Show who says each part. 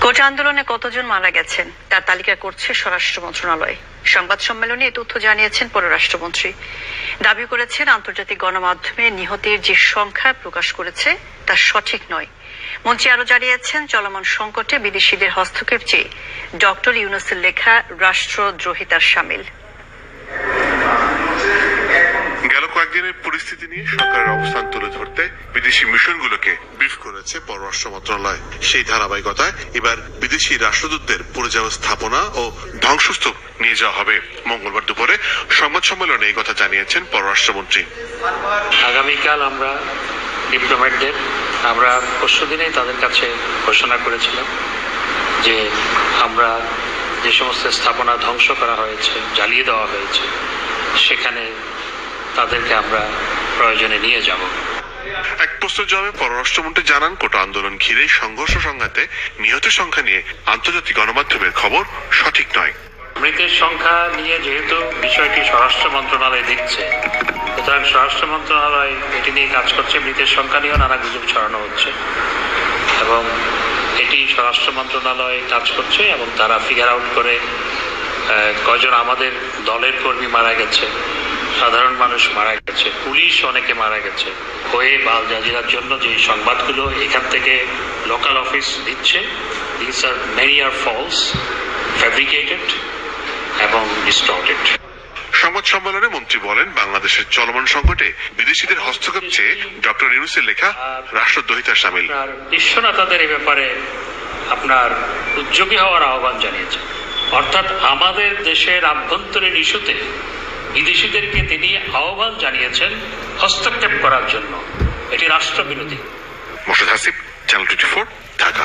Speaker 1: কোটা আন্দোলনে কতজন মারা গেছেন তার তালিকা করছে স্বরাষ্ট্র মন্ত্রণালয়। সংবাদ সম্মেলনে এ তথ্য জানিয়েছেন পররাষ্ট্রমন্ত্রী। দাবি করেছেন আন্তর্জাতিক গণমাধ্যমে নিহতের যে সংখ্যা প্রকাশ করেছে তা সঠিক নয়। মন্ত্রী আরো জানিয়েছেন, চলমান সংকটে বিদেশিদের হস্তক্ষেপ চেয়ে ডক্টর ইউনূসের লেখা রাষ্ট্রদ্রোহিতার শামিল।
Speaker 2: গেল কয়েকদিনের পরিস্থিতি নিয়ে সরকারের অবস্থান তুলে ধরতে বিদেশি মিশনগুলোকে ব্রিফ করেছে পররাষ্ট্র মন্ত্রণালয়। সেই ধারাবাহিকতায় এবার বিদেশি রাষ্ট্রদূতদের পড়ে যাওয়া স্থাপনা ও ধ্বংসস্তূপ নিয়ে যাওয়া হবে। মঙ্গলবার দুপুরে সংবাদ সম্মেলনে এই কথা জানিয়েছেন পররাষ্ট্রমন্ত্রী।
Speaker 3: আগামীকাল আমরা ডিপ্লোম্যাটদের পরশু দিনেই তাদের কাছে ঘোষণা করেছিলাম যে আমরা যে সমস্ত স্থাপনা ধ্বংস করা হয়েছে, জ্বালিয়ে দেওয়া হয়েছে, সেখানে তাদেরকে আমরা প্রয়োজনে নিয়ে যাব।
Speaker 2: এক প্রশ্নের জবাবে পররাষ্ট্রমন্ত্রী জানান, কোটা আন্দোলন ঘিরে সংঘর্ষ সংঘাতে নিহতের সংখ্যা নিয়ে আন্তর্জাতিক গণমাধ্যমের খবর সঠিক নয়।
Speaker 3: মৃতের সংখ্যা নিয়ে যেহেতু বিষয়টি স্বরাষ্ট্র মন্ত্রণালয় দেখছে, সুতরাং স্বরাষ্ট্র মন্ত্রণালয় এটি নিয়ে কাজ করছে। মৃতের সংখ্যা নিয়েও নানা গুজব ছড়ানো হচ্ছে এবং এটি স্বরাষ্ট্র মন্ত্রণালয় কাজ করছে এবং তারা ফিগার আউট করে কজন আমাদের দলের কর্মী মারা গেছে, সাধারণ মানুষ মারা গেছে, পুলিশ অনেকে মারা গেছে হয়ে আল জাজিরার জন্য যে সংবাদগুলো এখান থেকে লোকাল অফিস দিচ্ছে, this are many are false, fabricated এবং ডিস্টর্টেড।
Speaker 2: সংবাদ সম্মেলনে মন্ত্রী বলেন, বাংলাদেশের চলমান সংকটে বিদেশিদের হস্তক্ষেপ চেয়ে ডক্টর ইউনূসের লেখা রাষ্ট্রদ্রোহিতার শামিল।
Speaker 3: বিশ্বনেতাদের এ ব্যাপারে আপনার উদ্যোগী হওয়ার আহ্বান জানিয়েছে, অর্থাৎ আমাদের দেশের আভ্যন্তরীণ ইস্যুতে বিদেশিদেরকে তিনি আহ্বান জানিয়েছেন হস্তক্ষেপ করার জন্য। এটি রাষ্ট্রবিরোধী।
Speaker 2: মোর্শেদ হাসিব, চ্যানেল 24, ঢাকা।